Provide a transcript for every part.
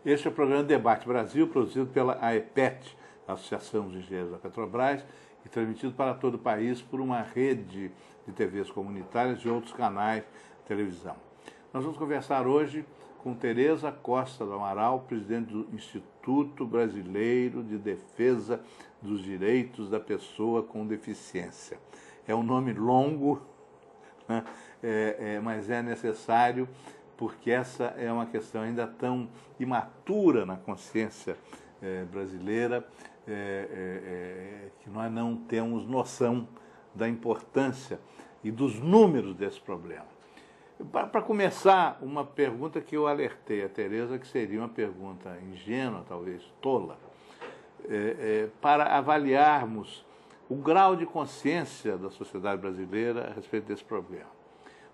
Este é o programa Debate Brasil, produzido pela AEPET, Associação dos Engenheiros da Petrobras, e transmitido para todo o país por uma rede de TVs comunitárias e outros canais de televisão. Nós vamos conversar hoje com Tereza Costa do Amaral, presidente do Instituto Brasileiro de Defesa dos Direitos da Pessoa com Deficiência. É um nome longo, né? Mas é necessário porque essa é uma questão ainda tão imatura na consciência brasileira que nós não temos noção da importância e dos números desse problema. Para começar, uma pergunta que eu alertei a Tereza, que seria uma pergunta ingênua, talvez tola, para avaliarmos o grau de consciência da sociedade brasileira a respeito desse problema.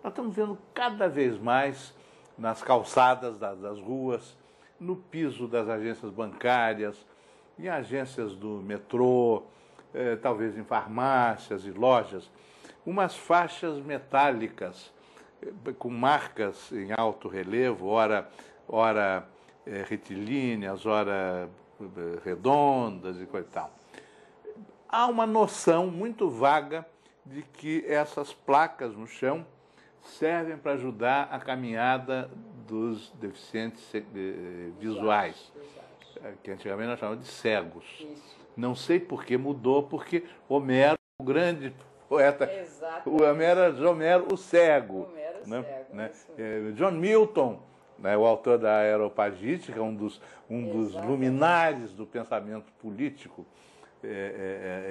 Nós estamos vendo cada vez mais nas calçadas das ruas, no piso das agências bancárias, em agências do metrô, talvez em farmácias e lojas, umas faixas metálicas com marcas em alto relevo, ora retilíneas, ora redondas e coisa e tal. Há uma noção muito vaga de que essas placas no chão servem para ajudar a caminhada dos deficientes visuais, que antigamente nós chamávamos de cegos. Isso. Não sei por que mudou, porque Homero, o grande poeta, o Homero o cego. Homero né? Cego, né? John Milton, né, o autor da Areopagite, que é um dos luminares do pensamento político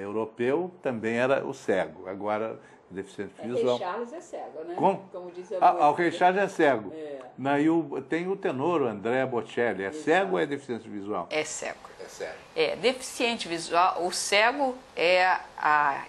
europeu, também era o cego. Agora, deficiente visual. Rei Charles é cego, né? Como diz a o Rei Charles é cego. Tem o tenor, o Andrea Bocelli. É cego ou é deficiente visual? É cego. É cego. Deficiente visual. O cego é a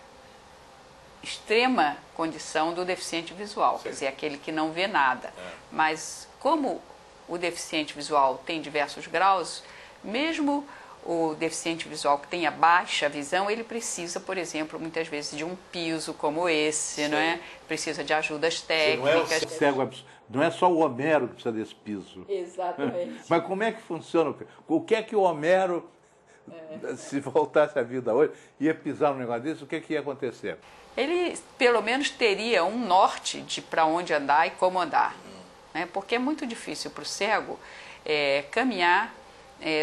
extrema condição do deficiente visual, quer dizer, aquele que não vê nada. Mas como o deficiente visual tem diversos graus, mesmo o deficiente visual que tenha baixa visão, ele precisa, por exemplo, muitas vezes de um piso como esse, não é? Precisa de ajudas técnicas. Não é só o Homero que precisa desse piso. Exatamente. Mas como é que funciona? O que é que o Homero, se voltasse à vida hoje, ia pisar num negócio desse, o que é que ia acontecer? Ele, pelo menos, teria um norte de para onde andar e como andar. Né? Porque é muito difícil para o cego caminhar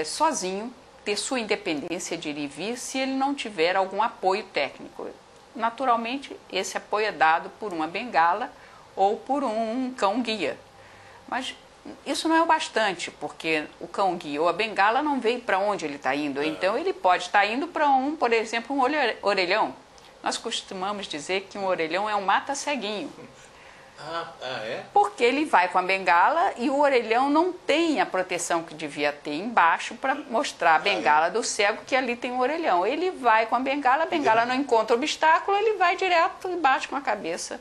sozinho, ter sua independência de ir e vir, se ele não tiver algum apoio técnico. Naturalmente, esse apoio é dado por uma bengala ou por um cão-guia. Mas isso não é o bastante, porque o cão-guia ou a bengala não veio para onde ele está indo. Então, ele pode estar indo para por exemplo, um orelhão. Nós costumamos dizer que um orelhão é um mata-ceguinho. É? Porque ele vai com a bengala e o orelhão não tem a proteção que devia ter embaixo para mostrar a bengala do cego que ali tem um orelhão. Ele vai com a bengala não encontra obstáculo, ele vai direto e bate com a cabeça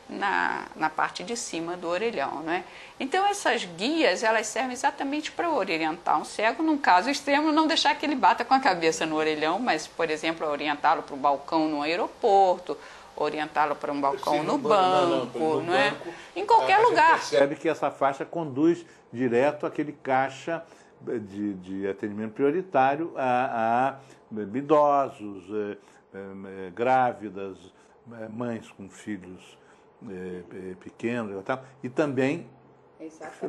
na parte de cima do orelhão, não é? Então essas guias, elas servem exatamente para orientar um cego, num caso extremo, não deixar que ele bata com a cabeça no orelhão, mas, por exemplo, orientá-lo para o balcão no aeroporto, orientá-lo para um balcão no banco, não é? Em qualquer lugar. Você percebe que essa faixa conduz direto àquele caixa de atendimento prioritário a idosos, grávidas, mães com filhos pequenos e também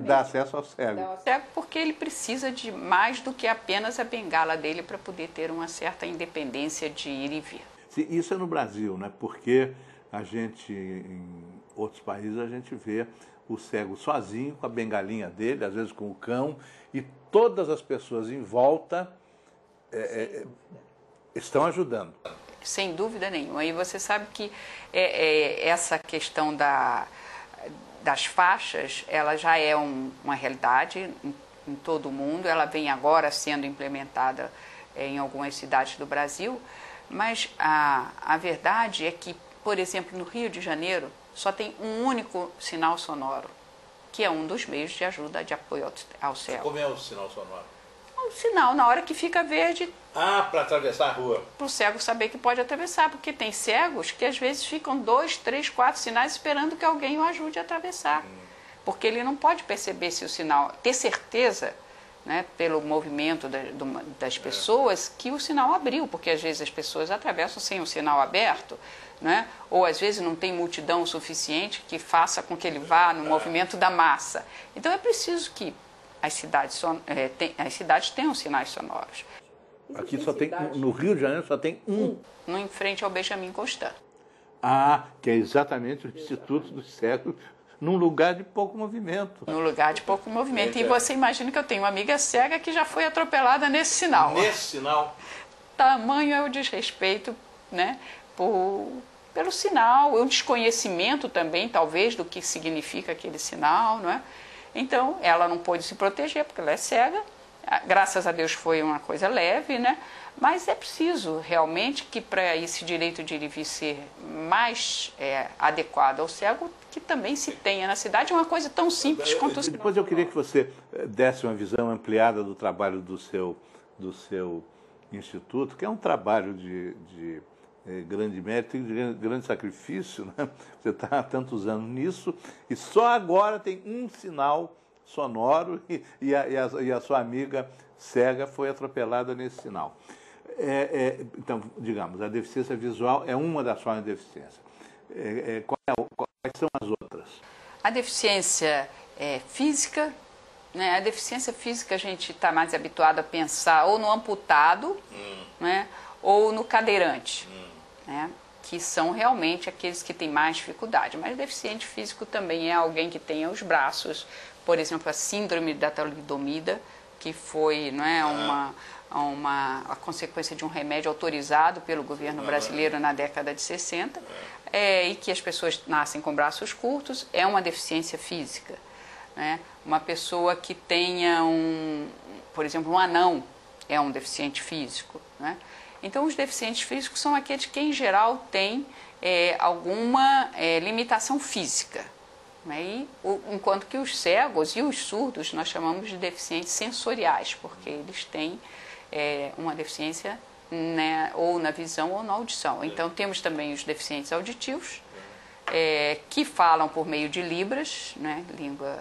dá acesso ao cego. Porque ele precisa de mais do que apenas a bengala dele para poder ter uma certa independência de ir e vir. Isso é no Brasil, né? Porque a gente, em outros países, a gente vê o cego sozinho, com a bengalinha dele, às vezes com o cão, e todas as pessoas em volta estão ajudando. Sem dúvida nenhuma. E você sabe que essa questão das faixas, ela já é uma realidade em todo o mundo, ela vem agora sendo implementada em algumas cidades do Brasil, mas a verdade é que, por exemplo, no Rio de Janeiro, só tem um único sinal sonoro, que é um dos meios de ajuda, de apoio ao cego. Como é o sinal sonoro? Um sinal na hora que fica verde. Para atravessar a rua. Para o cego saber que pode atravessar, porque tem cegos que às vezes ficam 2, 3, 4 sinais esperando que alguém o ajude a atravessar. Porque ele não pode perceber se o sinal, ter certeza, né, pelo movimento das pessoas, que o sinal abriu, porque às vezes as pessoas atravessam sem o sinal aberto, né, ou às vezes não tem multidão suficiente que faça com que ele vá no movimento da massa. Então é preciso que as cidades tenham sinais sonoros. Aqui só tem, no Rio de Janeiro só tem um. No em frente ao Benjamin Constant. Ah, que é exatamente o Instituto dos Cegos, num lugar de pouco movimento. No lugar de pouco movimento. E você imagina que eu tenho uma amiga cega que já foi atropelada nesse sinal. Nesse sinal? Tamanho é o desrespeito, né, pelo sinal, o desconhecimento também, talvez, do que significa aquele sinal, não é? Então, ela não pôde se proteger porque ela é cega. Graças a Deus foi uma coisa leve, né? Mas é preciso realmente que para esse direito de ir e vir ser mais adequado ao cego, que também se tenha na cidade uma coisa tão simples quanto o sinal. Depois eu queria que você desse uma visão ampliada do trabalho do seu instituto, que é um trabalho de grande mérito e de grande sacrifício, né? Você está há tantos anos nisso e só agora tem um sinal sonoro e a sua amiga cega foi atropelada nesse sinal. Então, digamos, a deficiência visual é uma das formas de deficiência. Quais são as outras? A deficiência física, né? A deficiência física a gente está mais habituado a pensar ou no amputado, né? Ou no cadeirante, né? Que são realmente aqueles que têm mais dificuldade. Mas deficiente físico também é alguém que tenha os braços, por exemplo, a síndrome da talidomida, que foi, não é, a consequência de um remédio autorizado pelo governo brasileiro na década de 60, e que as pessoas nascem com braços curtos, é uma deficiência física, né? Uma pessoa que tenha por exemplo, um anão é um deficiente físico, né? Então, os deficientes físicos são aqueles que, em geral, têm alguma limitação física. Né? Enquanto que os cegos e os surdos nós chamamos de deficientes sensoriais, porque eles têm uma deficiência, né, ou na visão ou na audição. Então, temos também os deficientes auditivos, que falam por meio de libras, né, língua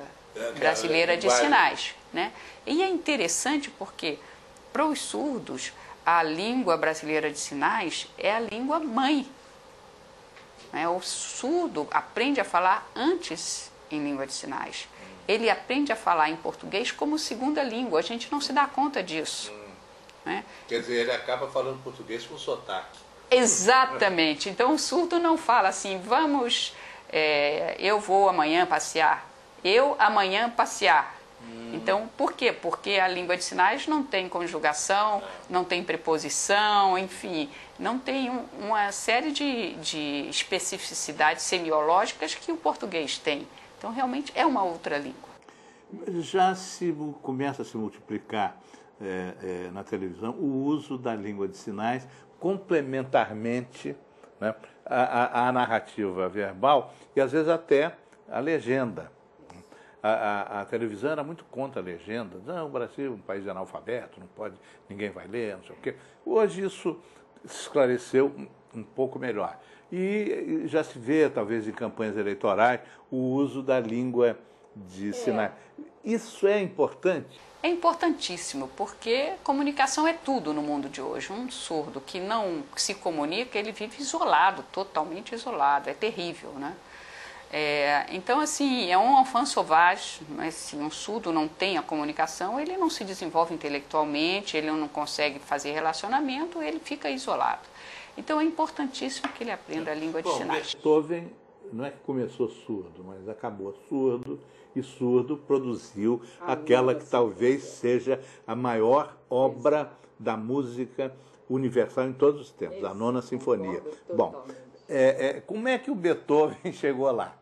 brasileira de sinais. Né? E é interessante porque, para os surdos, a língua brasileira de sinais é a língua mãe. O surdo aprende a falar antes em língua de sinais. Ele aprende a falar em português como segunda língua. A gente não se dá conta disso. Né? Quer dizer, ele acaba falando português com sotaque. Exatamente. Então o surdo não fala assim, eu vou amanhã passear. Eu amanhã passear. Então, por quê? Porque a língua de sinais não tem conjugação, não tem preposição, enfim, não tem uma série de especificidades semiológicas que o português tem. Então, realmente é uma outra língua. Já começa a se multiplicar na televisão o uso da língua de sinais complementarmente, né, à narrativa verbal e, às vezes, até à legenda. A televisão era muito contra a legenda. Não, o Brasil é um país analfabeto, não pode, ninguém vai ler, não sei o quê. Hoje isso se esclareceu um pouco melhor. E já se vê, talvez em campanhas eleitorais, o uso da língua de sinais. Isso é importante? É importantíssimo, porque comunicação é tudo no mundo de hoje. Um surdo que não se comunica, ele vive isolado, totalmente isolado. É terrível, né? Então, assim, é um enfant sauvage, mas se um surdo não tem a comunicação, ele não se desenvolve intelectualmente, ele não consegue fazer relacionamento, ele fica isolado. Então, é importantíssimo que ele aprenda a língua de sinais. Beethoven não é que começou surdo, mas acabou surdo, e surdo produziu aquela que talvez seja a maior obra da música universal em todos os tempos, a Nona Sinfonia. Bom, como é que o Beethoven chegou lá?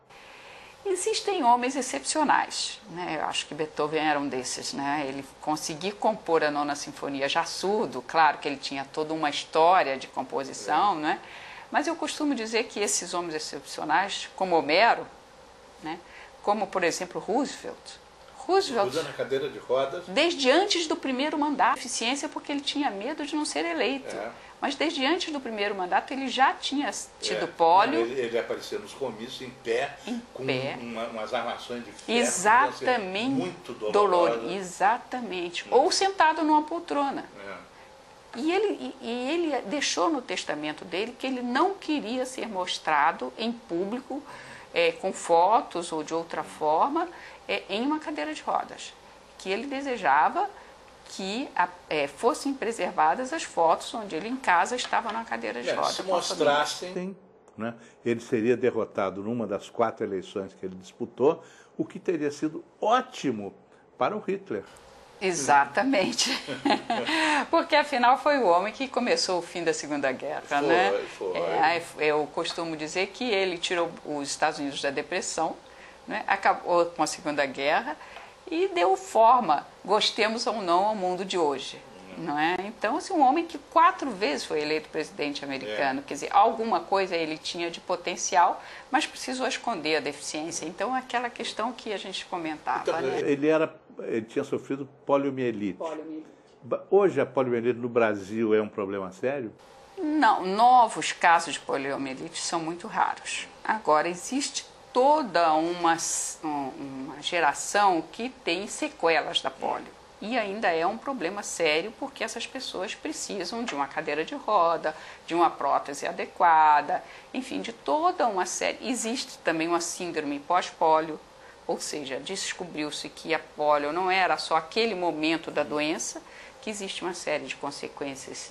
Existem homens excepcionais, né? Eu acho que Beethoven era um desses, né? Ele conseguiu compor a Nona Sinfonia já surdo, claro que ele tinha toda uma história de composição, né? Mas eu costumo dizer que esses homens excepcionais, como Homero, né? Como, por exemplo, Roosevelt, Usa na cadeira de rodas. desde antes do primeiro mandato, eficiência porque ele tinha medo de não ser eleito. mas desde antes do primeiro mandato ele já tinha tido pólio. Ele aparecia nos comícios em pé, com umas armações de ferro. Exatamente. Muito doloroso. Exatamente. Ou sentado numa poltrona. E ele deixou no testamento dele que ele não queria ser mostrado em público, com fotos ou de outra forma, em uma cadeira de rodas. Que ele desejava que fossem preservadas as fotos onde ele em casa estava na cadeira de rodas. Se mostrassem, né, ele seria derrotado numa das 4 eleições que ele disputou, o que teria sido ótimo para o Hitler. Exatamente. Porque afinal foi o homem que começou o fim da Segunda Guerra, né? Eu costumo dizer que ele tirou os Estados Unidos da depressão, né, acabou com a Segunda Guerra e deu forma, gostemos ou não, ao mundo de hoje. Não é? Então, assim, um homem que 4 vezes foi eleito presidente americano, quer dizer, alguma coisa ele tinha de potencial, mas precisou esconder a deficiência. Então, aquela questão que a gente comentava. Então, né? Ele tinha sofrido poliomielite. Hoje a poliomielite no Brasil é um problema sério? Não, novos casos de poliomielite são muito raros. Agora, existe toda uma geração que tem sequelas da polio. E ainda é um problema sério porque essas pessoas precisam de uma cadeira de roda, de uma prótese adequada, enfim, de toda uma série. Existe também uma síndrome pós-polio, ou seja, descobriu-se que a polio não era só aquele momento da doença, que existe uma série de consequências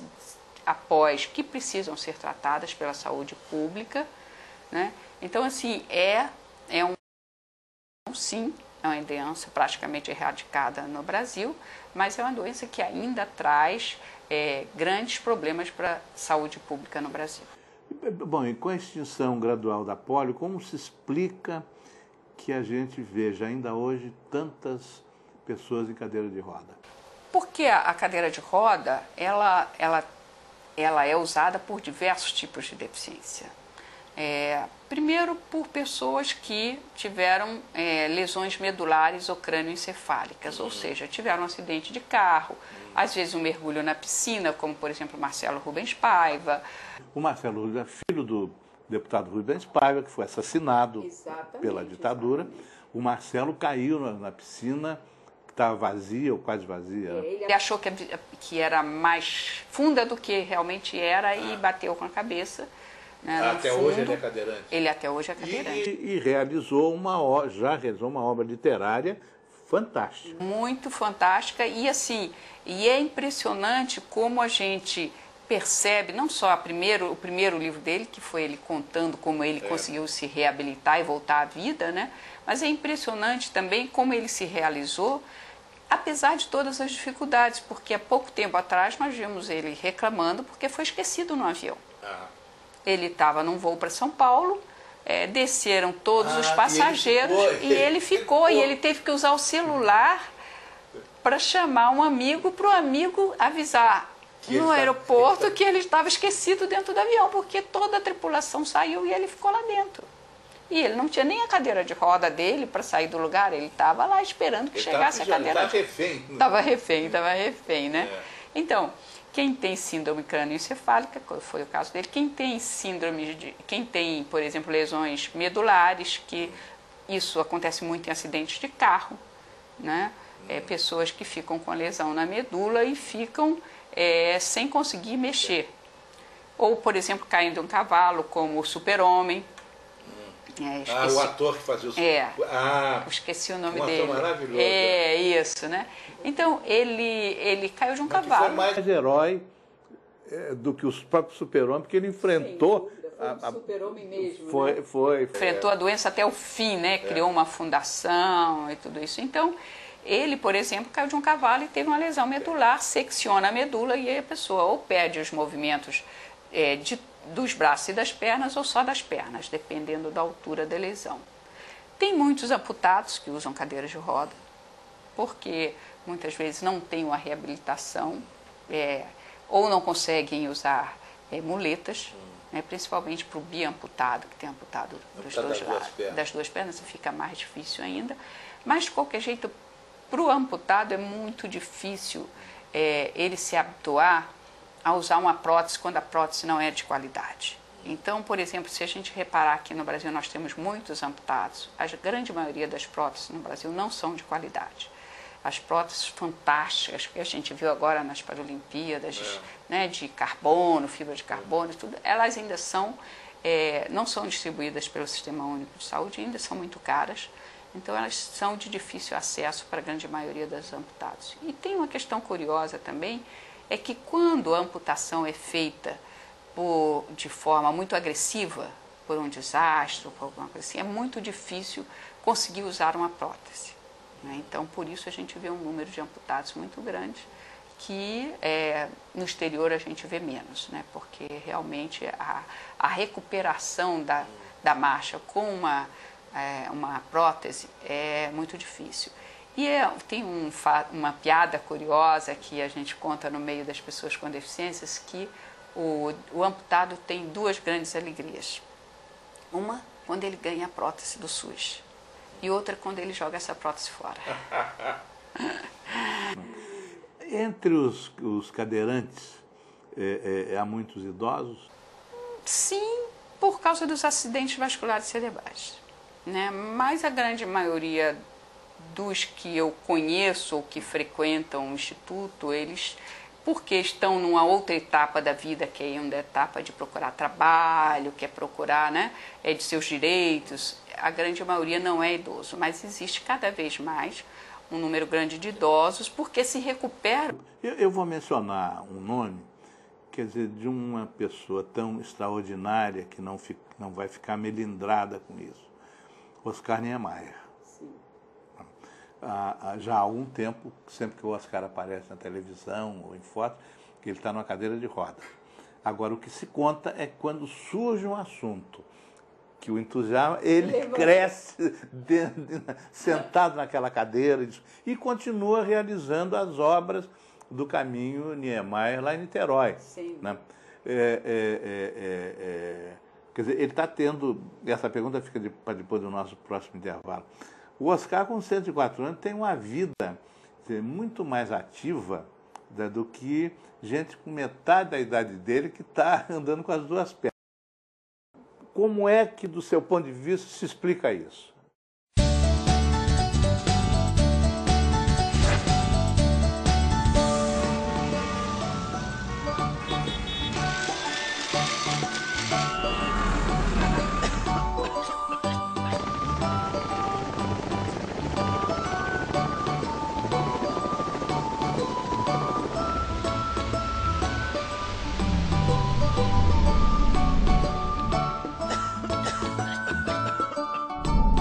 após que precisam ser tratadas pela saúde pública, né? Então, assim, sim, é uma doença praticamente erradicada no Brasil, mas é uma doença que ainda traz grandes problemas para a saúde pública no Brasil. Bom, e com a extinção gradual da polio, como se explica que a gente veja ainda hoje tantas pessoas em cadeira de roda? Porque a cadeira de roda, ela é usada por diversos tipos de deficiência. Primeiro, por pessoas que tiveram lesões medulares ou crânioencefálicas, ou seja, tiveram um acidente de carro, às vezes um mergulho na piscina, como por exemplo Marcelo Rubens Paiva. O Marcelo Rubens é filho do deputado Rubens Paiva, que foi assassinado pela ditadura. O Marcelo caiu na piscina, que estava vazia ou quase vazia. Ele achou que era mais funda do que realmente era e bateu com a cabeça. Né, até hoje ele é cadeirante. Ele até hoje é cadeirante. E realizou já realizou uma obra literária fantástica. Muito fantástica e assim, e é impressionante como a gente percebe, não só o primeiro livro dele, que foi ele contando como ele conseguiu se reabilitar e voltar à vida, né? Mas é impressionante também como ele se realizou, apesar de todas as dificuldades, porque há pouco tempo atrás nós vimos ele reclamando porque foi esquecido no avião. Ele estava num voo para São Paulo, desceram todos os passageiros e ele ficou. E ele teve que usar o celular para chamar um amigo, para o amigo avisar no aeroporto que ele estava esquecido dentro do avião, porque toda a tripulação saiu e ele ficou lá dentro. E ele não tinha nem a cadeira de roda dele para sair do lugar, ele estava lá esperando que chegasse a cadeira. Estava refém, né? Então, quem tem síndrome crânioencefálica, foi o caso dele, quem tem, por exemplo, lesões medulares, que isso acontece muito em acidentes de carro, né? Pessoas que ficam com lesão na medula e ficam sem conseguir mexer. Ou, por exemplo, caindo de um cavalo, como o Super-Homem. O ator que fazia o esqueci o nome dele. Ator maravilhoso. Isso, né? Então, ele caiu de um cavalo. Foi mais herói do que os próprios Super-Homem, porque ele enfrentou... Foi o Super-Homem mesmo, foi. Enfrentou a doença até o fim, né? Criou uma fundação e tudo isso. Então, ele, por exemplo, caiu de um cavalo e teve uma lesão medular, secciona a medula e a pessoa ou perde os movimentos dos braços e das pernas ou só das pernas, dependendo da altura da lesão. Tem muitos amputados que usam cadeiras de roda, porque muitas vezes não tem uma reabilitação ou não conseguem usar muletas, né, principalmente para o biamputado, que tem amputado dos dois lados, das duas pernas, fica mais difícil ainda. Mas, de qualquer jeito, para o amputado é muito difícil ele se habituar a usar uma prótese quando a prótese não é de qualidade. Então, por exemplo, se a gente reparar aqui no Brasil, nós temos muitos amputados. A grande maioria das próteses no Brasil não são de qualidade. As próteses fantásticas que a gente viu agora nas Paralimpíadas, né, de carbono, fibra de carbono, tudo, elas ainda são, não são distribuídas pelo Sistema Único de Saúde, ainda são muito caras. Então, elas são de difícil acesso para a grande maioria dos amputados. E tem uma questão curiosa também, é que quando a amputação é feita de forma muito agressiva, por um desastre, por alguma coisa assim, é muito difícil conseguir usar uma prótese, né? Então, por isso a gente vê um número de amputados muito grande, que no exterior a gente vê menos, né? Porque realmente a recuperação da marcha com uma prótese é muito difícil. E tem uma piada curiosa que a gente conta no meio das pessoas com deficiências, que o amputado tem duas grandes alegrias. Uma, quando ele ganha a prótese do SUS. E outra, quando ele joga essa prótese fora. Entre os cadeirantes, há muitos idosos? Sim, por causa dos acidentes vasculares cerebrais, né? Mas a grande maioria dos que eu conheço ou que frequentam o Instituto, eles, porque estão numa outra etapa da vida, que é uma etapa de procurar trabalho, que é procurar, né, de seus direitos, a grande maioria não é idoso, mas existe cada vez mais um número grande de idosos, porque se recuperam. Eu vou mencionar um nome, quer dizer, de uma pessoa tão extraordinária que não vai ficar melindrada com isso. Oscar Niemeyer. Já há algum tempo, sempre que o Oscar aparece na televisão ou em fotos, que ele está numa cadeira de roda. Agora, o que se conta é quando surge um assunto que o entusiasma, ele cresce sentado naquela cadeira e continua realizando as obras do caminho Niemeyer lá em Niterói. Sim. Né? Quer dizer, ele está tendo... Essa pergunta fica para depois do nosso próximo intervalo. O Oscar, com 104 anos, tem uma vida, quer dizer, muito mais ativa do que gente com metade da idade dele que está andando com as duas pernas. Como é que, do seu ponto de vista, se explica isso?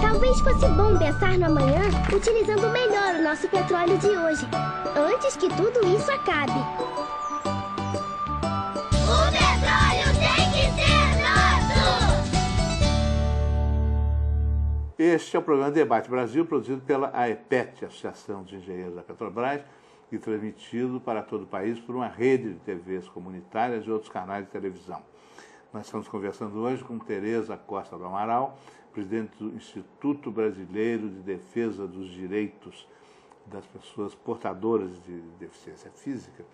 Talvez fosse bom pensar no amanhã utilizando melhor o nosso petróleo de hoje, antes que tudo isso acabe. O petróleo tem que ser nosso! Este é o programa Debate Brasil, produzido pela AEPET, Associação dos Engenheiros da Petrobras, e transmitido para todo o país por uma rede de TVs comunitárias e outros canais de televisão. Nós estamos conversando hoje com Tereza Costa do Amaral, presidente do Instituto Brasileiro de Defesa dos Direitos das Pessoas Portadoras de Deficiência Física.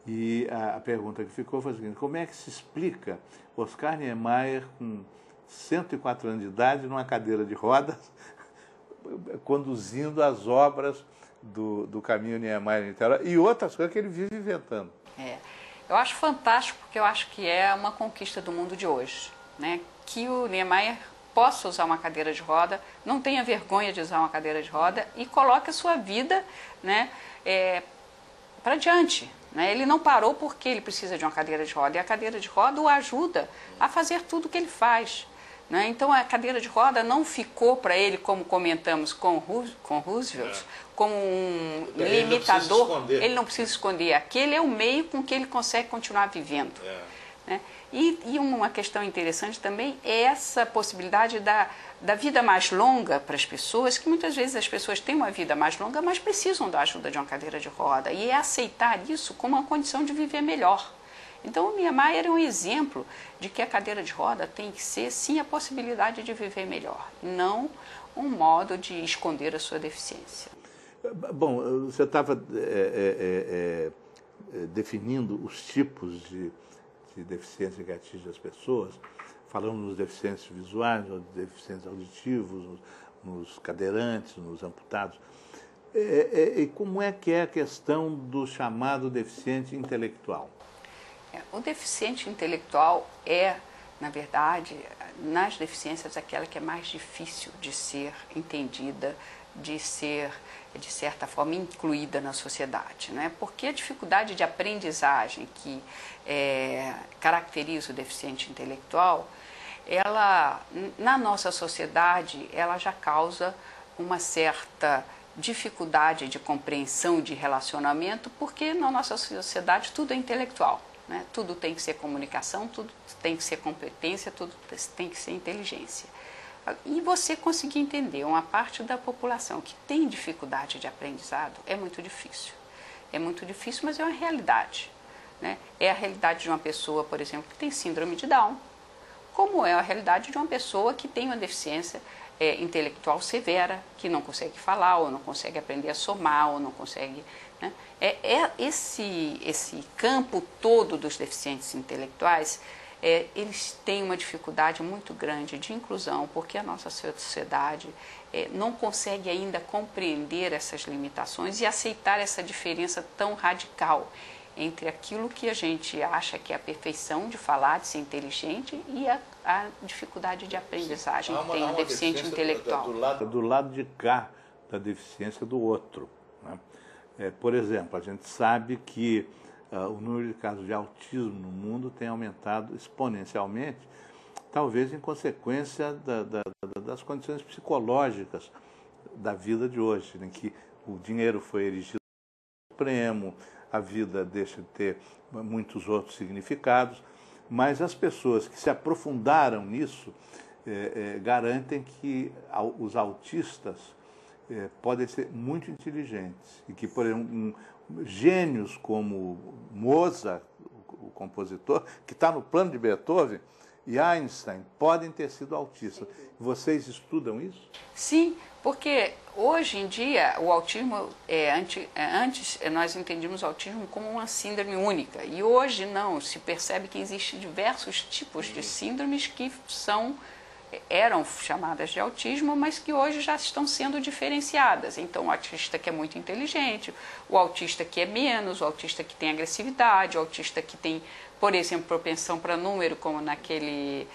E a pergunta que ficou foi a seguinte: como é que se explica Oscar Niemeyer, com 104 anos de idade, numa cadeira de rodas, conduzindo as obras do caminho Niemeyer em Niterói e outras coisas que ele vive inventando? Eu acho fantástico, porque eu acho que é uma conquista do mundo de hoje, né? Que o Niemeyer possa usar uma cadeira de roda, não tenha vergonha de usar uma cadeira de roda e coloque a sua vida, né, para diante. Né? Ele não parou porque ele precisa de uma cadeira de roda, e a cadeira de roda o ajuda a fazer tudo o que ele faz. Né? Então a cadeira de roda não ficou para ele, como comentamos com Roosevelt, como um limitador. Ele não precisa esconder. Aquele é o meio com que ele consegue continuar vivendo. Né? E uma questão interessante também é essa possibilidade da vida mais longa para as pessoas, que muitas vezes as pessoas têm uma vida mais longa, mas precisam da ajuda de uma cadeira de roda, e é aceitar isso como uma condição de viver melhor. Então o Niemeyer é um exemplo de que a cadeira de roda tem que ser, sim, a possibilidade de viver melhor, não um modo de esconder a sua deficiência. Bom, você estava definindo os tipos de deficiência que atinge as pessoas, falando nos deficientes visuais, nos deficientes auditivos, nos cadeirantes, nos amputados. E como é que é a questão do chamado deficiente intelectual? O deficiente intelectual é, na verdade, nas deficiências, aquela que é mais difícil de ser entendida, de ser, de certa forma, incluída na sociedade, né? Porque a dificuldade de aprendizagem que caracteriza o deficiente intelectual, ela, na nossa sociedade, ela já causa uma certa dificuldade de compreensão, de relacionamento, porque na nossa sociedade tudo é intelectual, né? Tudo tem que ser comunicação, tudo tem que ser competência, tudo tem que ser inteligência. E você conseguir entender uma parte da população que tem dificuldade de aprendizado é muito difícil. É muito difícil, mas é uma realidade, né? É a realidade de uma pessoa, por exemplo, que tem síndrome de Down, como é a realidade de uma pessoa que tem uma deficiência intelectual severa, que não consegue falar, ou não consegue aprender a somar, ou não consegue... Né? Esse campo todo dos deficientes intelectuais, eles têm uma dificuldade muito grande de inclusão, porque a nossa sociedade não consegue ainda compreender essas limitações e aceitar essa diferença tão radical entre aquilo que a gente acha que é a perfeição de falar, de ser inteligente, e a dificuldade de aprendizagem que tem o deficiente intelectual. Do lado de cá da deficiência do outro, né? Por exemplo, a gente sabe que o número de casos de autismo no mundo tem aumentado exponencialmente, talvez em consequência das condições psicológicas da vida de hoje, em que o dinheiro foi erigido supremo, a vida deixa de ter muitos outros significados, mas as pessoas que se aprofundaram nisso garantem que os autistas podem ser muito inteligentes e que, por exemplo, gênios como Mozart, o compositor, que está no plano de Beethoven, e Einstein podem ter sido autistas. Vocês estudam isso? Sim, porque hoje em dia o autismo, antes nós entendíamos o autismo como uma síndrome única, e hoje não, se percebe que existem diversos tipos de síndromes que eram chamadas de autismo, mas que hoje já estão sendo diferenciadas. Então, o autista que é muito inteligente, o autista que é menos, o autista que tem agressividade, o autista que tem, por exemplo, propensão para número, como naquele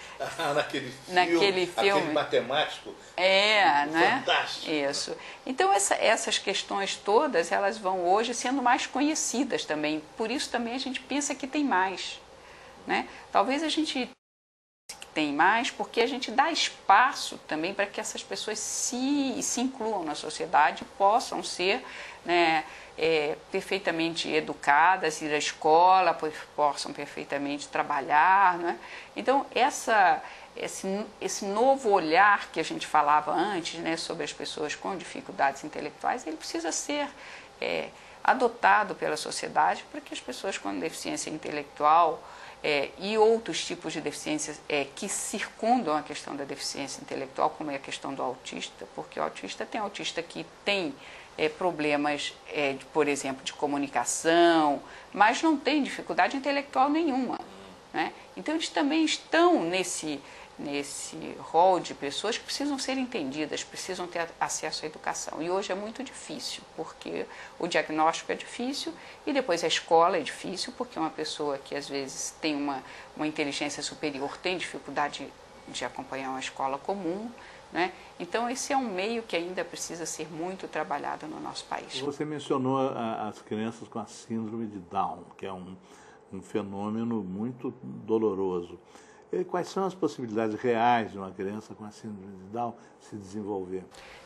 filme. Aquele matemático. Né? Fantástico. Isso. Então, essas questões todas, elas vão hoje sendo mais conhecidas também. Por isso também a gente pensa que tem mais, né? Talvez a gente tem mais, porque a gente dá espaço também para que essas pessoas se incluam na sociedade, possam ser, né, perfeitamente educadas, ir à escola, possam perfeitamente trabalhar, né? Então, esse novo olhar que a gente falava antes, né, sobre as pessoas com dificuldades intelectuais, ele precisa ser adotado pela sociedade para que as pessoas com deficiência intelectual e outros tipos de deficiências que circundam a questão da deficiência intelectual, como é a questão do autista, porque o autista que tem problemas, por exemplo, de comunicação, mas não tem dificuldade intelectual nenhuma, né? Então, eles também estão nesse rol de pessoas que precisam ser entendidas, precisam ter acesso à educação. E hoje é muito difícil, porque o diagnóstico é difícil e depois a escola é difícil, porque uma pessoa que às vezes tem uma inteligência superior tem dificuldade de acompanhar uma escola comum, né? Então, esse é um meio que ainda precisa ser muito trabalhado no nosso país. Você mencionou as crianças com a síndrome de Down, que é um fenômeno muito doloroso. Quais são as possibilidades reais de uma criança com a síndrome de Down se desenvolver?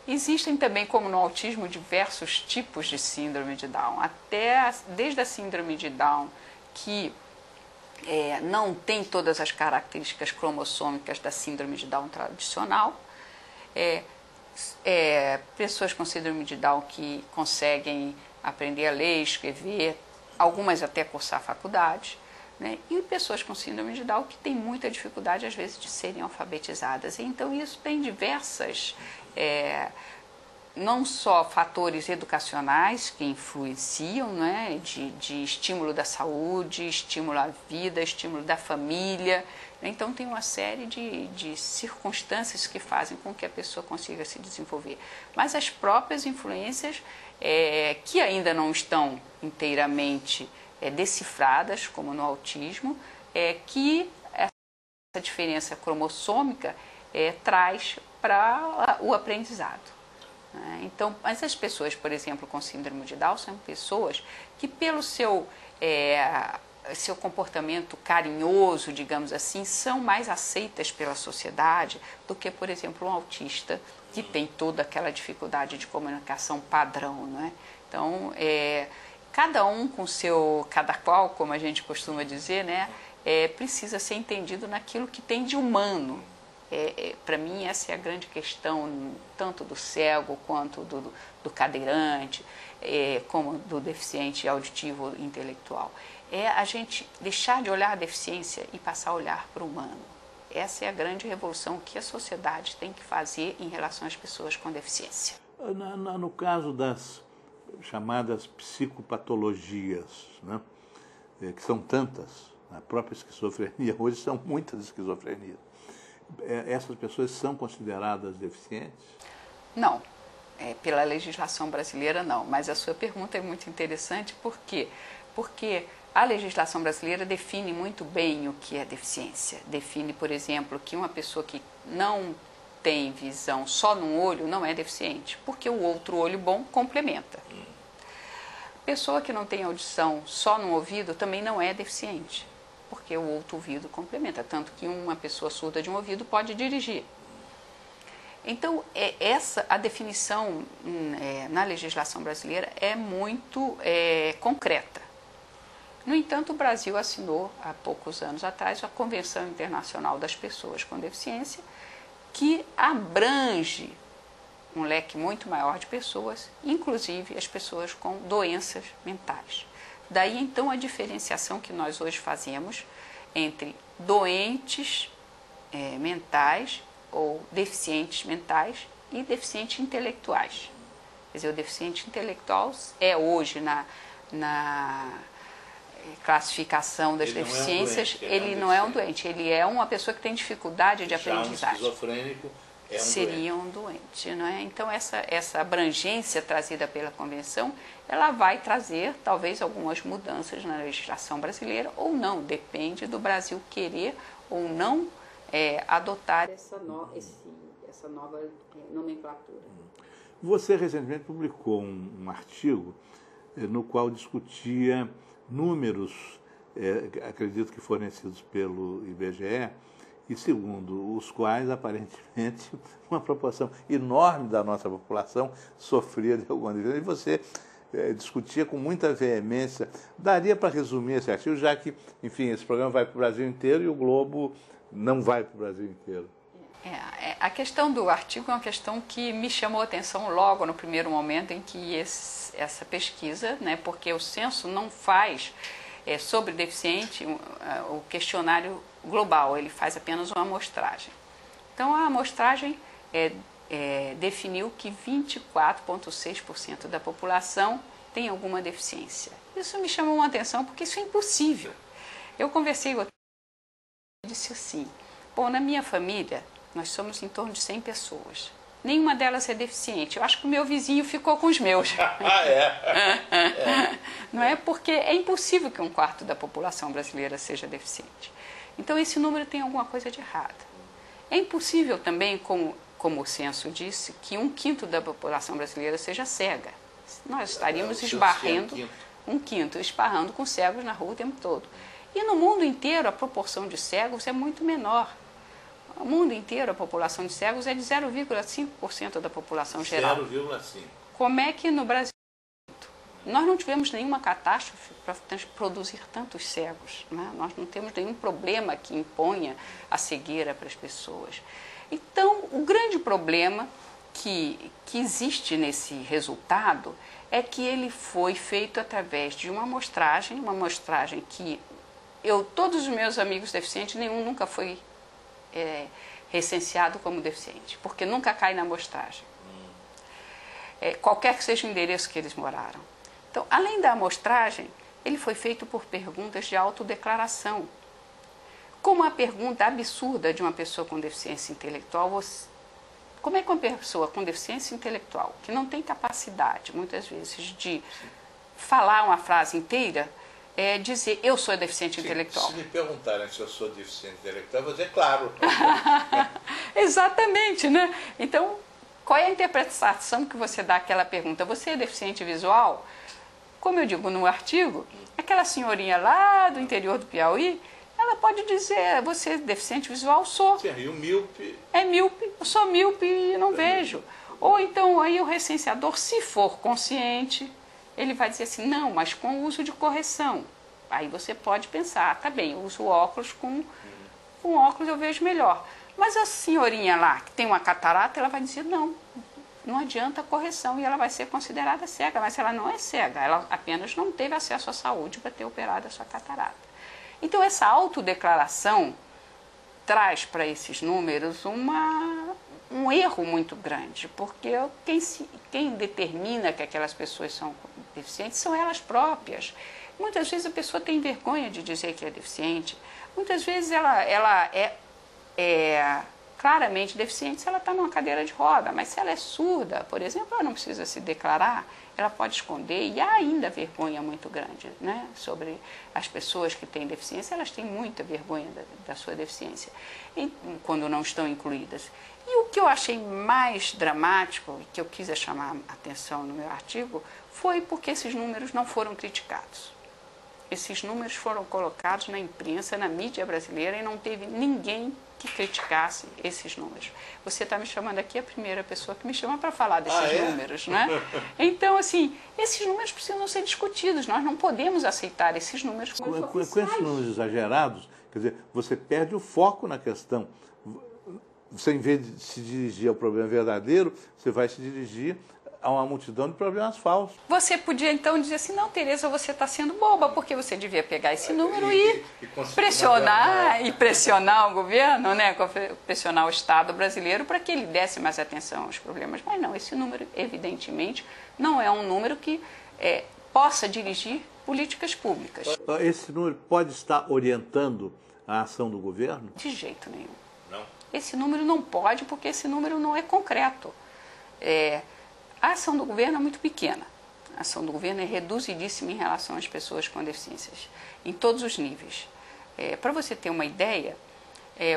Existem também, como no autismo, diversos tipos de síndrome de Down. Desde a síndrome de Down, que não tem todas as características cromossômicas da síndrome de Down tradicional. Pessoas com síndrome de Down que conseguem aprender a ler, escrever, algumas até cursar faculdade, né? E pessoas com síndrome de Down que têm muita dificuldade, às vezes, de serem alfabetizadas. Então, isso tem diversas não só fatores educacionais que influenciam, né, de estímulo da saúde, estímulo à vida, estímulo da família. Então tem uma série de circunstâncias que fazem com que a pessoa consiga se desenvolver. Mas as próprias influências que ainda não estão inteiramente decifradas, como no autismo, que essa diferença cromossômica traz para o aprendizado. Então, mas as pessoas, por exemplo, com síndrome de Down são pessoas que pelo seu comportamento carinhoso, digamos assim, são mais aceitas pela sociedade do que, por exemplo, um autista que tem toda aquela dificuldade de comunicação padrão, não é? Então, cada um com cada qual, como a gente costuma dizer, né, precisa ser entendido naquilo que tem de humano. Para mim, essa é a grande questão, tanto do cego quanto do cadeirante, como do deficiente auditivo ou intelectual. É a gente deixar de olhar a deficiência e passar a olhar para o humano. Essa é a grande revolução que a sociedade tem que fazer em relação às pessoas com deficiência. No caso das chamadas psicopatologias, né, que são tantas, a própria esquizofrenia, hoje são muitas esquizofrenias. Essas pessoas são consideradas deficientes? Não, pela legislação brasileira não, mas a sua pergunta é muito interessante, por quê? Porque a legislação brasileira define muito bem o que é deficiência. Define, por exemplo, que uma pessoa que não tem visão só num olho não é deficiente, porque o outro olho bom complementa. Pessoa que não tem audição só num ouvido também não é deficiente, porque o outro ouvido complementa, tanto que uma pessoa surda de um ouvido pode dirigir. Então, a definição na legislação brasileira é muito concreta. No entanto, o Brasil assinou, há poucos anos atrás, a Convenção Internacional das Pessoas com Deficiência, que abrange um leque muito maior de pessoas, inclusive as pessoas com doenças mentais. Daí, então, a diferenciação que nós hoje fazemos entre doentes mentais ou deficientes mentais e deficientes intelectuais. Quer dizer, o deficiente intelectual hoje na classificação das deficiências, ele não é um doente, ele é uma pessoa que tem dificuldade de aprendizagem. Um esquizofrênico seria um doente, não é? Então essa abrangência trazida pela convenção, ela vai trazer talvez algumas mudanças na legislação brasileira ou não, depende do Brasil querer ou não adotar essa nova nomenclatura. Você recentemente publicou um artigo no qual discutia números, acredito que fornecidos pelo IBGE, e segundo os quais, aparentemente, uma proporção enorme da nossa população sofria de alguma deficiência. E você discutia com muita veemência. Daria para resumir esse artigo, já que, enfim, esse programa vai para o Brasil inteiro e o Globo não vai para o Brasil inteiro. A questão do artigo é uma questão que me chamou a atenção logo no primeiro momento em que essa pesquisa, né, porque o censo não faz sobre deficiente o questionário global, ele faz apenas uma amostragem. Então, a amostragem definiu que 24,6% da população tem alguma deficiência. Isso me chamou a atenção porque isso é impossível. Eu conversei com e disse assim, bom, na minha família, nós somos em torno de 100 pessoas. Nenhuma delas é deficiente. Eu acho que o meu vizinho ficou com os meus. Não é? Porque é impossível que 1/4 da população brasileira seja deficiente. Então, esse número tem alguma coisa de errado. É impossível também, como o censo disse, que 1/5 da população brasileira seja cega. Nós estaríamos esbarrando, 1/5, esbarrando com cegos na rua o tempo todo. E no mundo inteiro, a proporção de cegos é muito menor. No mundo inteiro, a população de cegos é de 0,5% da população geral. 0,5%. Como é que no Brasil nós não tivemos nenhuma catástrofe para produzir tantos cegos, né? Nós não temos nenhum problema que imponha a cegueira para as pessoas. Então, o grande problema que existe nesse resultado é que ele foi feito através de uma amostragem que todos os meus amigos deficientes, nenhum nunca foi recenseado como deficiente, porque nunca cai na amostragem. qualquer que seja o endereço que eles moraram. Então, além da amostragem, ele foi feito por perguntas de autodeclaração. Como a pergunta absurda de uma pessoa com deficiência intelectual, como é que uma pessoa com deficiência intelectual, que não tem capacidade, muitas vezes, de falar uma frase inteira, dizer, eu sou deficiente intelectual? Se me perguntarem se eu sou deficiente intelectual, eu vou dizer, claro. Exatamente, né? Então, qual é a interpretação que você dá àquela pergunta? Você é deficiente visual? Como eu digo no artigo, aquela senhorinha lá do interior do Piauí, ela pode dizer, você é deficiente visual? Sou. Sim, e o míope? É míope, eu sou míope e não vejo. Ou então aí o recenseador, se for consciente, ele vai dizer assim, não, mas com o uso de correção. Aí você pode pensar, tá bem, eu uso óculos, com óculos eu vejo melhor. Mas a senhorinha lá, que tem uma catarata, ela vai dizer, não adianta a correção e ela vai ser considerada cega, mas ela não é cega, ela apenas não teve acesso à saúde para ter operado a sua catarata. Então essa autodeclaração traz para esses números um erro muito grande, porque quem determina que aquelas pessoas são deficientes são elas próprias. Muitas vezes a pessoa tem vergonha de dizer que é deficiente, muitas vezes ela é claramente deficiente se ela está numa cadeira de roda, mas se ela é surda, por exemplo, ela não precisa se declarar, ela pode esconder, e há ainda vergonha muito grande, né, sobre as pessoas que têm deficiência, elas têm muita vergonha da sua deficiência, quando não estão incluídas. E o que eu achei mais dramático, que eu quis chamar a atenção no meu artigo, foi porque esses números não foram criticados. Esses números foram colocados na imprensa, na mídia brasileira, e não teve ninguém que criticasse esses números. Você está me chamando aqui, a primeira pessoa que me chama para falar desses números, né? Então, assim, esses números precisam ser discutidos. Nós não podemos aceitar esses números como com esses números exagerados, quer dizer, você perde o foco na questão. Você, em vez de se dirigir ao problema verdadeiro, você vai se dirigir a uma multidão de problemas falsos. Você podia então dizer assim, não, Tereza, você está sendo boba, porque você devia pegar esse número e pressionar o governo, né, pressionar o Estado brasileiro para que ele desse mais atenção aos problemas. Mas não, esse número, evidentemente, não é um número que possa dirigir políticas públicas. Esse número pode estar orientando a ação do governo? De jeito nenhum. Não. Esse número não pode, porque esse número não é concreto. A ação do governo é muito pequena. A ação do governo é reduzidíssima em relação às pessoas com deficiências, em todos os níveis. Para você ter uma ideia,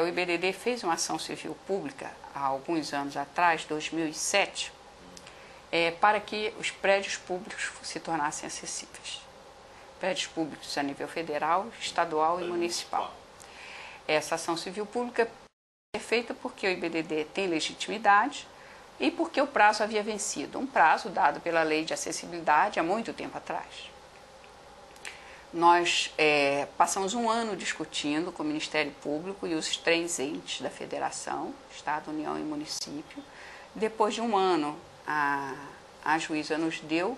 o IBDD fez uma ação civil pública há alguns anos atrás, 2007, para que os prédios públicos se tornassem acessíveis. Prédios públicos a nível federal, estadual e municipal. Essa ação civil pública é feita porque o IBDD tem legitimidade e porque o prazo havia vencido, um prazo dado pela Lei de Acessibilidade há muito tempo atrás. Nós passamos um ano discutindo com o Ministério Público e os 3 entes da Federação, Estado, União e Município. Depois de um ano, a juíza nos deu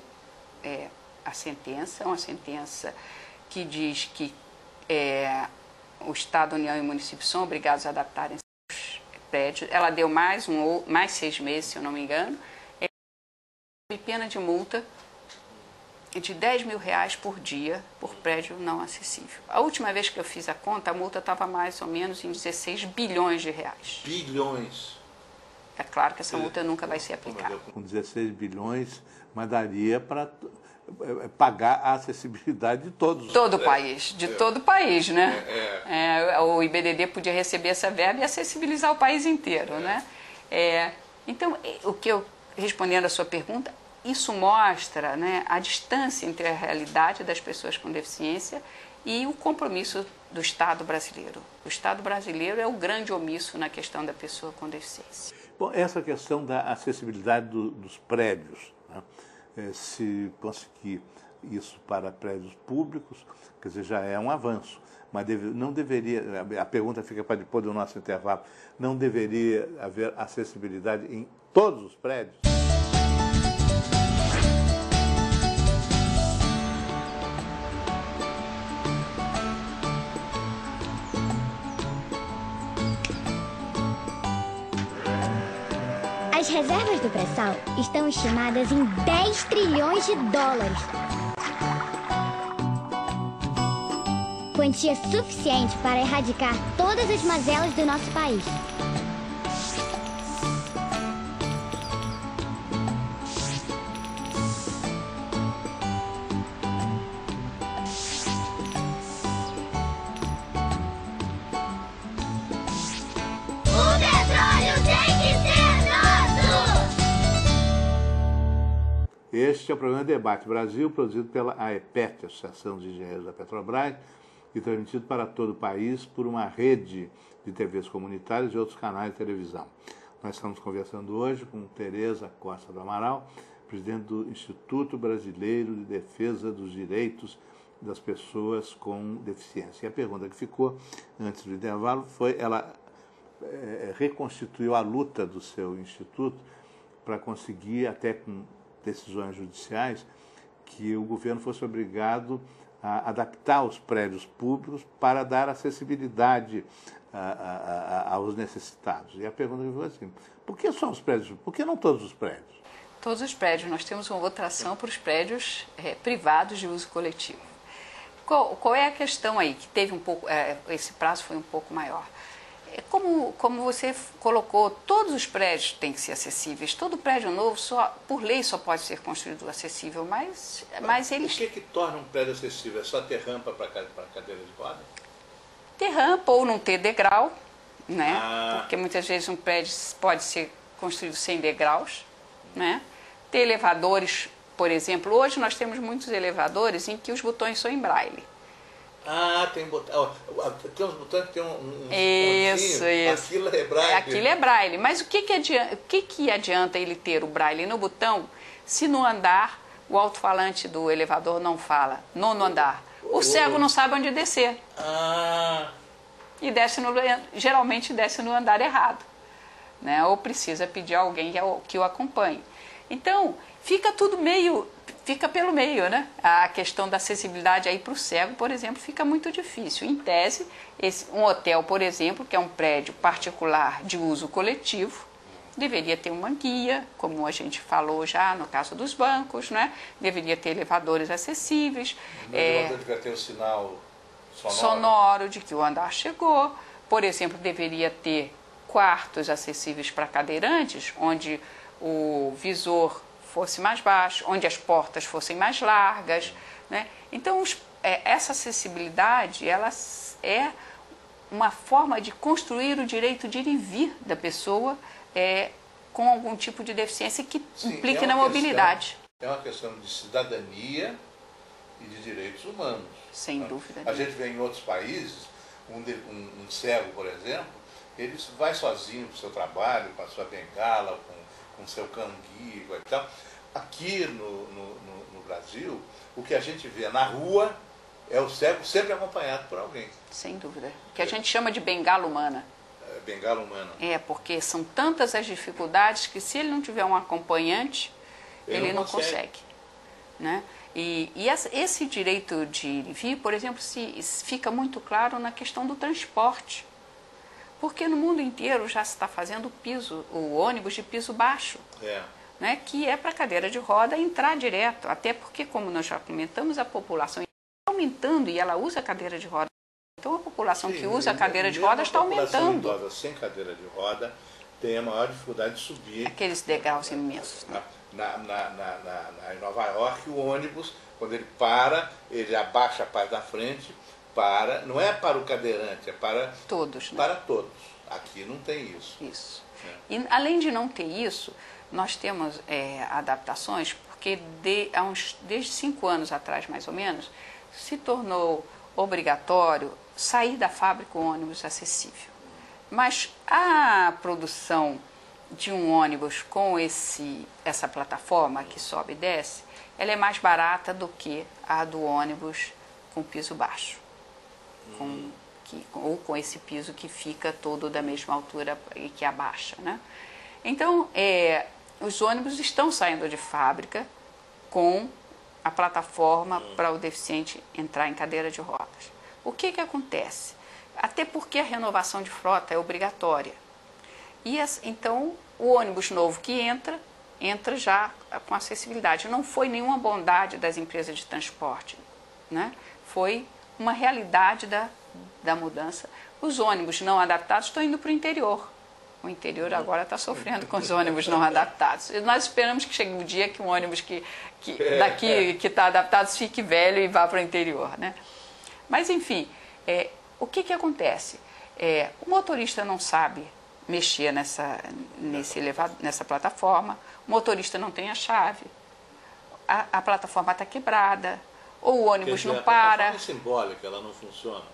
a sentença, uma sentença que diz que o Estado, União e Município são obrigados a adaptarem seus prédios. Ela deu mais 6 meses, se eu não me engano, e pena de multa de R$10 mil por dia por prédio não acessível. A última vez que eu fiz a conta, a multa estava mais ou menos em 16 bilhões de reais. Bilhões? É claro que essa multa nunca vai ser aplicada. Com 16 bilhões, mas daria para pagar a acessibilidade de todos. Todo o país, de todo o país, né? O IBDD podia receber essa verba e acessibilizar o país inteiro, né? Então, respondendo a sua pergunta, isso mostra, né, a distância entre a realidade das pessoas com deficiência e o compromisso do Estado brasileiro. O Estado brasileiro é o grande omisso na questão da pessoa com deficiência. Bom, essa questão da acessibilidade dos prédios, né? Se conseguir isso para prédios públicos, quer dizer, já é um avanço. Mas não deveria, a pergunta fica para depois do nosso intervalo, não deveria haver acessibilidade em todos os prédios? A As reservas do pré-sal estão estimadas em 10 trilhões de dólares. Quantia suficiente para erradicar todas as mazelas do nosso país. Este é o programa Debate Brasil, produzido pela AEPET, Associação dos Engenheiros da Petrobras, e transmitido para todo o país por uma rede de TVs comunitárias e outros canais de televisão. Nós estamos conversando hoje com Tereza Costa do Amaral, presidente do Instituto Brasileiro de Defesa dos Direitos das Pessoas com Deficiência. E a pergunta que ficou antes do intervalo foi, ela reconstituiu a luta do seu instituto para conseguir, até com decisões judiciais, que o governo fosse obrigado a adaptar os prédios públicos para dar acessibilidade aos necessitados. E a pergunta foi assim, por que só os prédios? Por que não todos os prédios? Todos os prédios. Nós temos uma votação para os prédios privados de uso coletivo. Qual é a questão aí? Que teve um pouco, esse prazo foi um pouco maior. Como você colocou, todos os prédios têm que ser acessíveis. Todo prédio novo, por lei, só pode ser construído acessível, mas eles... O que torna um prédio acessível? É só ter rampa para cadeira de roda? Ter rampa ou não ter degrau, né? Porque muitas vezes um prédio pode ser construído sem degraus, né? Ter elevadores, por exemplo. Hoje nós temos muitos elevadores em que os botões são em braille. Tem botão. Tem uns botões que tem um Isso. Aquilo é braille. Aquilo é braille. Mas o que adianta ele ter o braille no botão se no andar o alto-falante do elevador não fala? Nono andar. O cego não sabe onde descer. E geralmente desce no andar errado, né? Ou precisa pedir a alguém que o acompanhe. Então, fica pelo meio, né? A questão da acessibilidade aí para o cego, por exemplo, fica muito difícil. Em tese, um hotel, por exemplo, que é um prédio particular de uso coletivo, deveria ter uma guia, como a gente falou já no caso dos bancos, né? Deveria ter elevadores acessíveis. O elevador deveria ter o sinal sonoro de que o andar chegou. Por exemplo, deveria ter quartos acessíveis para cadeirantes, onde o visor fosse mais baixo, onde as portas fossem mais largas, né? Então, essa acessibilidade, ela é uma forma de construir o direito de ir e vir da pessoa com algum tipo de deficiência que implique na mobilidade. É uma questão de cidadania e de direitos humanos. Sem dúvida. A gente vê em outros países, um cego, por exemplo, ele vai sozinho para o seu trabalho, com a sua bengala, com o seu canguia e tal. Aqui no Brasil, o que a gente vê na rua é o cego sempre acompanhado por alguém. Sem dúvida. Que a gente chama de bengala humana. Bengala humana. Porque são tantas as dificuldades que se ele não tiver um acompanhante, ele não consegue. Né? E esse direito de ir e vir, por exemplo, fica muito claro na questão do transporte. Porque no mundo inteiro já se está fazendo o ônibus de piso baixo. Né, que é para cadeira de roda entrar direto, até porque, como nós já comentamos, a população está aumentando e ela usa cadeira de roda. Então, a população que usa a cadeira de roda está aumentando. A população idosa sem cadeira de roda tem a maior dificuldade de subir. Aqueles degraus imensos. Né? Em Nova York, o ônibus, quando ele para, ele abaixa a parte da frente, não é para o cadeirante, é para todos. Né? Para todos. Aqui não tem isso. Isso. E, além de não ter isso, nós temos adaptações, porque desde 5 anos atrás, mais ou menos, se tornou obrigatório sair da fábrica o ônibus acessível. Mas a produção de um ônibus com essa plataforma que sobe e desce, ela é mais barata do que a do ônibus com piso baixo. Ou com esse piso que fica todo da mesma altura e que abaixa, né? Então, os ônibus estão saindo de fábrica com a plataforma para o deficiente entrar em cadeira de rodas. O que acontece? Até porque a renovação de frota é obrigatória. E então o ônibus novo que entra já com acessibilidade. Não foi nenhuma bondade das empresas de transporte, né? Foi uma realidade da mudança. Os ônibus não adaptados estão indo para o interior. O interior agora está sofrendo com os ônibus não adaptados. E nós esperamos que chegue um dia que um ônibus daqui que está adaptado fique velho e vá para o interior, né? Mas, enfim, o que acontece? O motorista não sabe mexer nessa plataforma, o motorista não tem a chave, a plataforma está quebrada, ou o ônibus não para. A plataforma é simbólica, ela não funciona.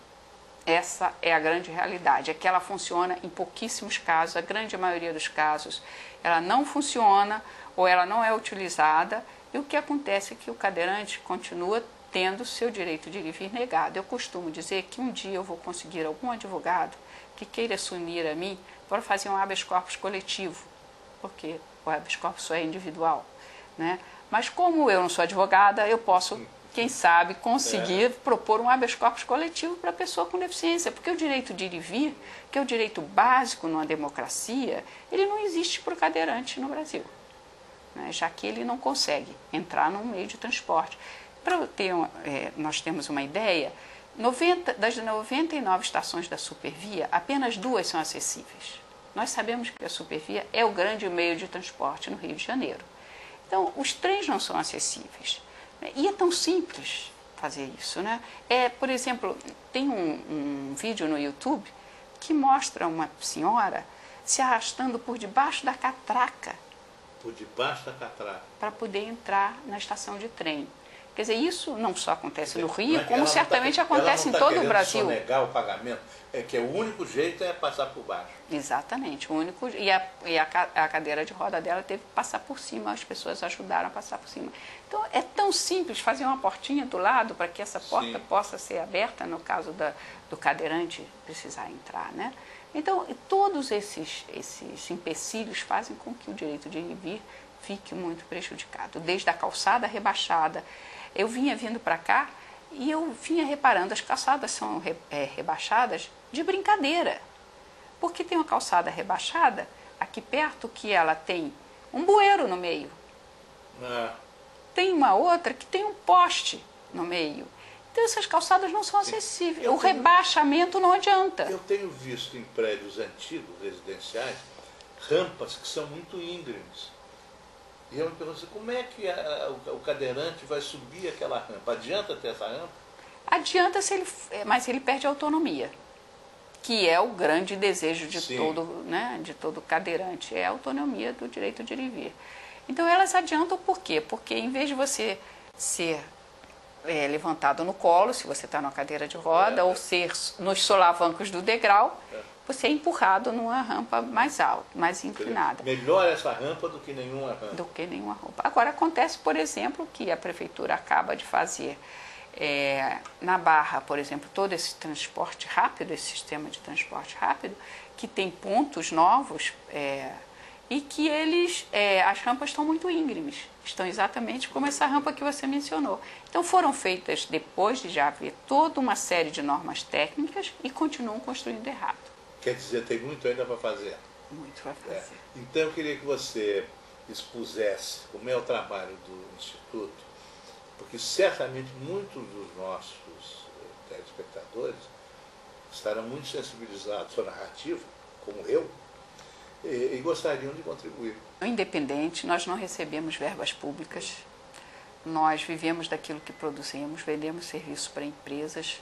Essa é a grande realidade, é que ela funciona em pouquíssimos casos, a grande maioria dos casos ela não funciona ou ela não é utilizada, e o que acontece é que o cadeirante continua tendo seu direito de ir e vir negado. Eu costumo dizer que um dia eu vou conseguir algum advogado que queira se unir a mim para fazer um habeas corpus coletivo, porque o habeas corpus só é individual, né? Mas como eu não sou advogada, eu posso, quem sabe, conseguir propor um habeas corpus coletivo para a pessoa com deficiência, porque o direito de ir e vir, que é o direito básico numa democracia, ele não existe para o cadeirante no Brasil, né? Já que ele não consegue entrar num meio de transporte. Nós temos uma ideia, das 99 estações da Supervia, apenas 2 são acessíveis. Nós sabemos que a Supervia é o grande meio de transporte no Rio de Janeiro. Então, os trens não são acessíveis. E é tão simples fazer isso, né? Por exemplo, tem um vídeo no YouTube que mostra uma senhora se arrastando por debaixo da catraca. Por debaixo da catraca. Para poder entrar na estação de trem. Quer dizer, isso não só acontece no Rio, como certamente acontece em todo o Brasil. Ela não está querendo sonegar o pagamento, que o único jeito é passar por baixo. Exatamente, o único, e a cadeira de roda dela teve que passar por cima, as pessoas ajudaram a passar por cima. Então, é tão simples fazer uma portinha do lado para que essa porta possa ser aberta, no caso do cadeirante precisar entrar, né? Então, todos esses empecilhos fazem com que o direito de ir e vir fique muito prejudicado, desde a calçada rebaixada. Eu vinha vindo para cá e eu vinha reparando, as calçadas são rebaixadas de brincadeira. Porque tem uma calçada rebaixada aqui perto que ela tem um bueiro no meio. Tem uma outra que tem um poste no meio. Então essas calçadas não são acessíveis. Rebaixamento não adianta. Eu tenho visto em prédios antigos, residenciais, rampas que são muito íngremes. E eu me pergunto, como é que o cadeirante vai subir aquela rampa? Adianta ter essa rampa? Adianta, mas ele perde a autonomia, que é o grande desejo de todo cadeirante, é a autonomia do direito de ir e vir. Então elas adiantam por quê? Porque em vez de você ser levantado no colo, se você está numa cadeira de roda, ou ser nos solavancos do degrau, você é empurrado numa rampa mais alta, mais inclinada. Melhor essa rampa do que nenhuma rampa. Do que nenhuma rampa. Agora, acontece, por exemplo, que a prefeitura acaba de fazer na Barra, por exemplo, todo esse transporte rápido, esse sistema de transporte rápido, que tem pontos novos e que as rampas estão muito íngremes. Estão exatamente como essa rampa que você mencionou. Então, foram feitas depois de já haver toda uma série de normas técnicas e continuam construindo errado. Quer dizer, tem muito ainda para fazer. Muito para fazer. Então, eu queria que você expusesse como é o trabalho do Instituto, porque certamente muitos dos nossos telespectadores estarão muito sensibilizados à narrativa, como eu, e gostariam de contribuir. Independente, nós não recebemos verbas públicas, nós vivemos daquilo que produzimos, vendemos serviços para empresas,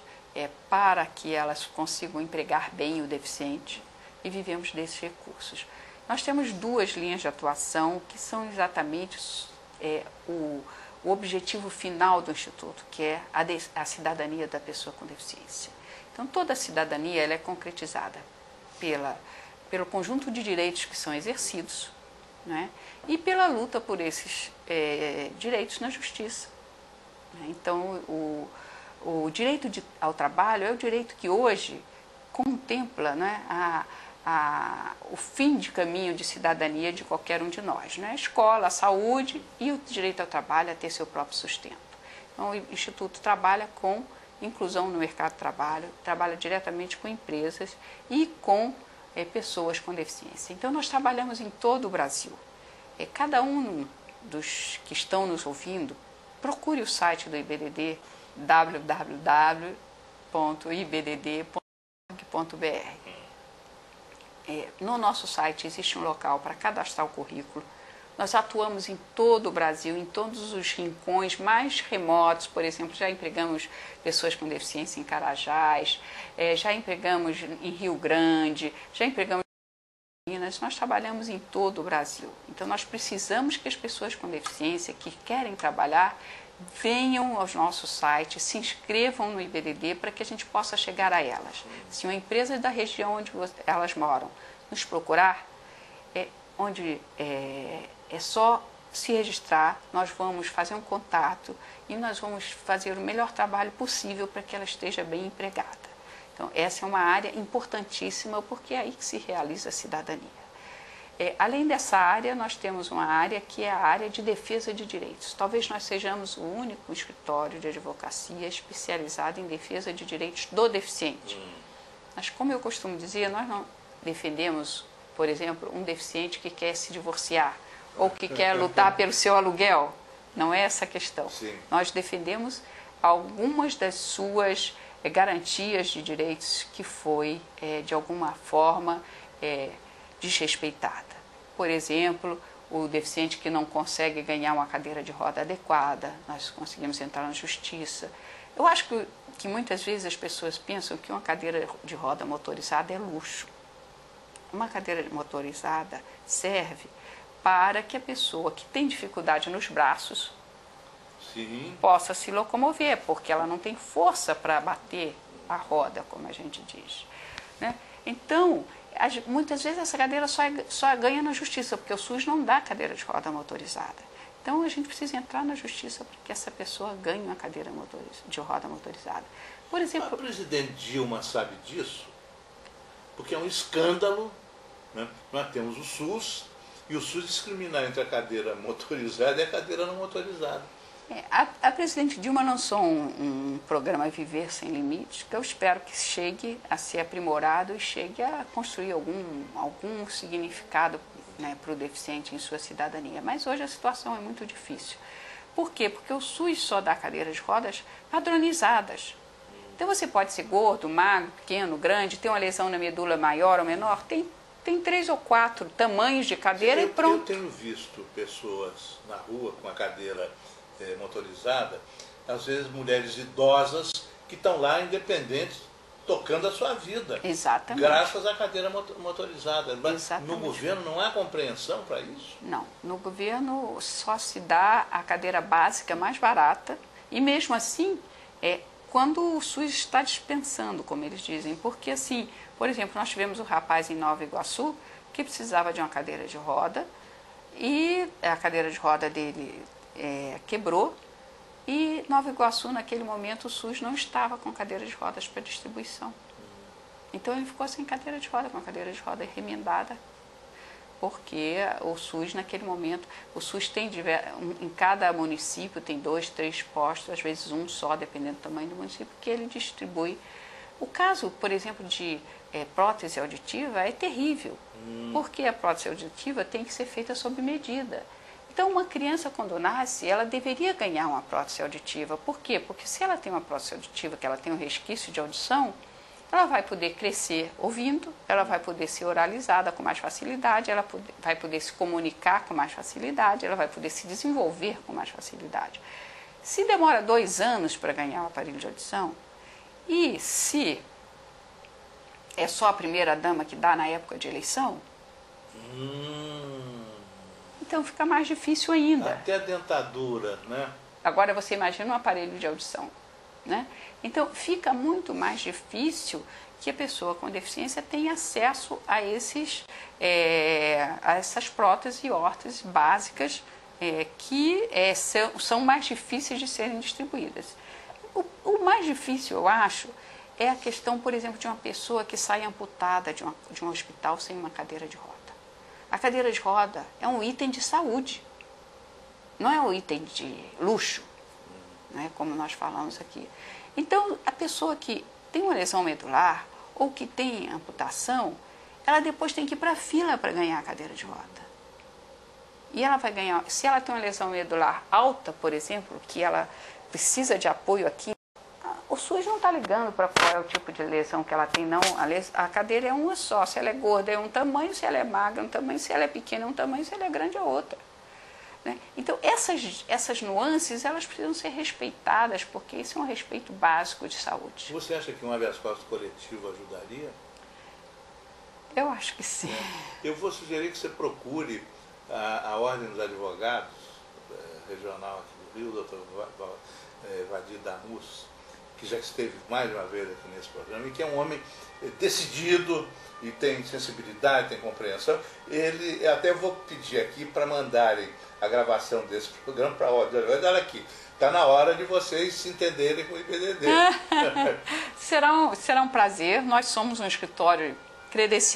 para que elas consigam empregar bem o deficiente, e vivemos desses recursos. Nós temos 2 linhas de atuação que são exatamente o objetivo final do Instituto, que é a cidadania da pessoa com deficiência. Então, toda a cidadania ela é concretizada pelo conjunto de direitos que são exercidos, né, e pela luta por esses direitos na justiça. Então, o direito ao trabalho é o direito que hoje contempla, né, o fim de caminho de cidadania de qualquer um de nós, né? A escola, a saúde e o direito ao trabalho a ter seu próprio sustento. Então, o Instituto trabalha com inclusão no mercado de trabalho, trabalha diretamente com empresas e com pessoas com deficiência. Então, nós trabalhamos em todo o Brasil. Cada um dos que estão nos ouvindo, procure o site do IBDD, www.ibdd.org.br. No nosso site existe um local para cadastrar o currículo. Nós atuamos em todo o Brasil, em todos os rincões mais remotos. Por exemplo, já empregamos pessoas com deficiência em Carajás, já empregamos em Rio Grande, já empregamos em Minas. Nós trabalhamos em todo o Brasil. Então, nós precisamos que as pessoas com deficiência que querem trabalhar venham aos nossos sites, se inscrevam no IBDD para que a gente possa chegar a elas. Se uma empresa da região onde elas moram nos procurar, onde é só se registrar, nós vamos fazer um contato e nós vamos fazer o melhor trabalho possível para que ela esteja bem empregada. Então, essa é uma área importantíssima porque é aí que se realiza a cidadania. Além dessa área, nós temos uma área que é a área de defesa de direitos. Talvez nós sejamos o único escritório de advocacia especializado em defesa de direitos do deficiente. Mas, como eu costumo dizer, nós não defendemos, por exemplo, um deficiente que quer se divorciar ou que quer lutar pelo seu aluguel. Não é essa a questão. Sim. Nós defendemos algumas das suas garantias de direitos que foi, de alguma forma, desrespeitada. Por exemplo, o deficiente que não consegue ganhar uma cadeira de roda adequada, nós conseguimos entrar na justiça. Eu acho que muitas vezes as pessoas pensam que uma cadeira de roda motorizada é luxo. Uma cadeira motorizada serve para que a pessoa que tem dificuldade nos braços possa se locomover, porque ela não tem força para bater a roda, como a gente diz, né? Então, muitas vezes essa cadeira só ganha na justiça, porque o SUS não dá cadeira de roda motorizada. Então, a gente precisa entrar na justiça para que essa pessoa ganhe uma cadeira de roda motorizada. Por exemplo... A presidente Dilma sabe disso? Porque é um escândalo, né? Nós temos o SUS, e o SUS discriminar entre a cadeira motorizada e a cadeira não motorizada. A presidente Dilma lançou um programa Viver Sem Limites, que eu espero que chegue a ser aprimorado e chegue a construir algum significado, né, para o deficiente em sua cidadania. Mas hoje a situação é muito difícil. Por quê? Porque o SUS só dá cadeiras de rodas padronizadas. Então você pode ser gordo, magro, pequeno, grande, ter uma lesão na medula maior ou menor, tem 3 ou 4 tamanhos de cadeira e pronto. Eu tenho visto pessoas na rua com a cadeira motorizada, às vezes mulheres idosas que estão lá independentes, tocando a sua vida. Exatamente. Graças à cadeira motorizada. Mas Exatamente. no governo não há compreensão para isso? Não, no governo só se dá a cadeira básica mais barata e mesmo assim quando o SUS está dispensando, como eles dizem, porque assim, por exemplo, nós tivemos um rapaz em Nova Iguaçu que precisava de uma cadeira de roda e a cadeira de roda dele quebrou e Nova Iguaçu, naquele momento, o SUS não estava com cadeira de rodas para distribuição. Então ele ficou sem cadeira de roda, com a cadeira de roda remendada, porque o SUS, naquele momento, o SUS tem em cada município tem 2, 3 postos, às vezes um só, dependendo do tamanho do município, que ele distribui. O caso, por exemplo, de prótese auditiva é terrível, porque a prótese auditiva tem que ser feita sob medida. Então, uma criança, quando nasce, ela deveria ganhar uma prótese auditiva. Por quê? Porque se ela tem uma prótese auditiva, que ela tem um resquício de audição, ela vai poder crescer ouvindo, ela vai poder ser oralizada com mais facilidade, ela vai poder se comunicar com mais facilidade, ela vai poder se desenvolver com mais facilidade. Se demora 2 anos para ganhar um aparelho de audição, e se é só a primeira-dama que dá na época de eleição, então fica mais difícil ainda. Até a dentadura, né? Agora você imagina um aparelho de audição, né? Então fica muito mais difícil que a pessoa com deficiência tenha acesso a essas próteses e órteses básicas que são mais difíceis de serem distribuídas. O mais difícil, eu acho, é a questão, por exemplo, de uma pessoa que sai amputada de um hospital sem uma cadeira de roda. A cadeira de roda é um item de saúde, não é um item de luxo, né, como nós falamos aqui. Então, a pessoa que tem uma lesão medular ou que tem amputação, ela depois tem que ir para a fila para ganhar a cadeira de roda. E ela vai ganhar, se ela tem uma lesão medular alta, por exemplo, que ela precisa de apoio aqui, o SUS não está ligando para qual é o tipo de lesão que ela tem, não. A cadeira é uma só, se ela é gorda é um tamanho, se ela é magra é um tamanho, se ela é pequena é um tamanho, se ela é grande é outra. Né? Então, essas nuances, elas precisam ser respeitadas, porque isso é um respeito básico de saúde. Você acha que um habeas corpus coletivo ajudaria? Eu acho que sim. Eu vou sugerir que você procure a Ordem dos Advogados regional aqui do Rio, o doutor Vadir Damus, que já esteve mais de uma vez aqui nesse programa, e que é um homem decidido e tem sensibilidade, tem compreensão. Até vou pedir aqui para mandarem a gravação desse programa para a Ordem dos Advogados. Olha aqui, está na hora de vocês se entenderem com o IBDD. Será um prazer. Nós somos um escritório credenciado.